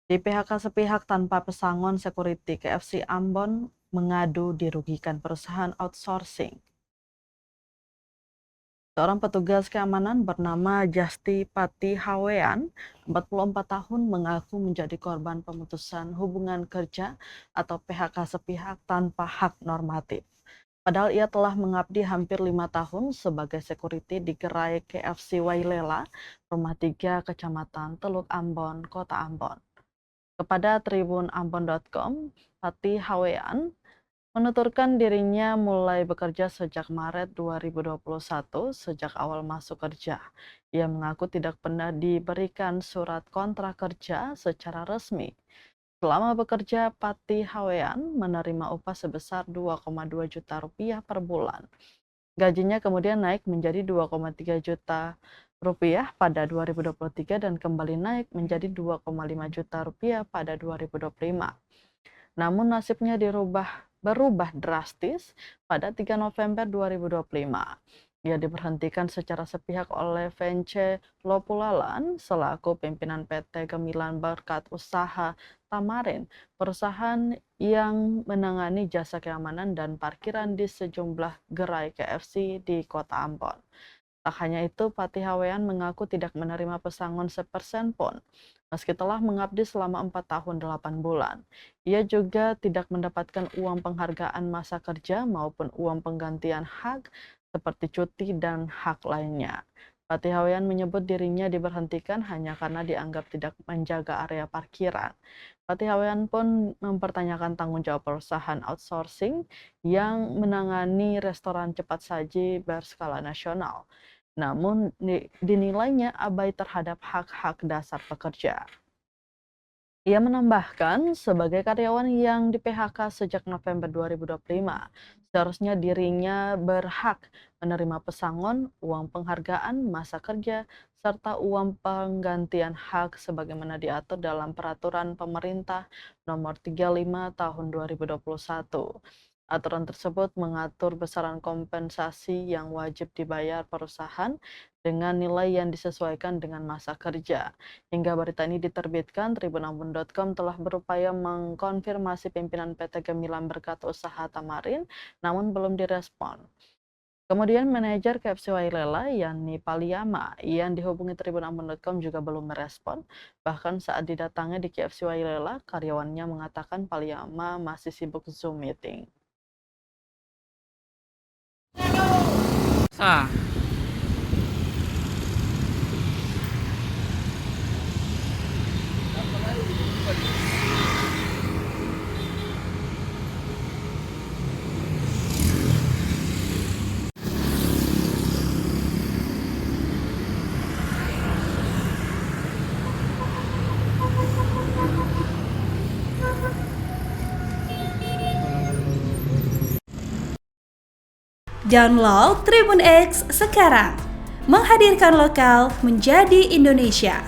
Di PHK sepihak tanpa pesangon security, KFC Ambon mengadu dirugikan perusahaan outsourcing. Seorang petugas keamanan bernama Justi Pati Hawean, 44 tahun, mengaku menjadi korban pemutusan hubungan kerja atau PHK sepihak tanpa hak normatif. Padahal ia telah mengabdi hampir 5 tahun sebagai security di gerai KFC Wailela, Rumah 3, Kecamatan Teluk Ambon, Kota Ambon. Kepada tribunambon.com, Pati Hawean menuturkan dirinya mulai bekerja sejak Maret 2021 sejak awal masuk kerja. Ia mengaku tidak pernah diberikan surat kontrak kerja secara resmi. Selama bekerja, Pati Hawean menerima upah sebesar 2,2 juta rupiah per bulan. Gajinya kemudian naik menjadi 2,3 juta rupiah pada 2023 dan kembali naik menjadi 2,5 juta rupiah pada 2025. Namun nasibnya berubah drastis pada 3 November 2025. Ia diberhentikan secara sepihak oleh Vence Lopulalan selaku pimpinan PT Gemilan Berkat Usaha Tamarin, perusahaan yang menangani jasa keamanan dan parkiran di sejumlah gerai KFC di Kota Ambon. Tak hanya itu, Pati Hawean mengaku tidak menerima pesangon sepersen pun, meski telah mengabdi selama 4 tahun 8 bulan. Ia juga tidak mendapatkan uang penghargaan masa kerja maupun uang penggantian hak seperti cuti dan hak lainnya. Pati Hawean menyebut dirinya diberhentikan hanya karena dianggap tidak menjaga area parkiran. Pati Hawean pun mempertanyakan tanggung jawab perusahaan outsourcing yang menangani restoran cepat saji berskala nasional. Namun dinilainya abai terhadap hak-hak dasar pekerja. Ia menambahkan, sebagai karyawan yang di PHK sejak November 2025, seharusnya dirinya berhak menerima pesangon, uang penghargaan, masa kerja, serta uang penggantian hak sebagaimana diatur dalam Peraturan Pemerintah Nomor 35 Tahun 2021. Aturan tersebut mengatur besaran kompensasi yang wajib dibayar perusahaan dengan nilai yang disesuaikan dengan masa kerja. Hingga berita ini diterbitkan, tribunambon.com telah berupaya mengkonfirmasi pimpinan PT Gemilan Berkat Usaha Tamarin, namun belum direspon. Kemudian manajer KFC Wailela, Yani Paliyama, yang dihubungi tribunambon.com juga belum merespon. Bahkan saat didatangi di KFC Wailela, karyawannya mengatakan Paliyama masih sibuk Zoom meeting. Sah. Download Tribun X sekarang, menghadirkan lokal menjadi Indonesia.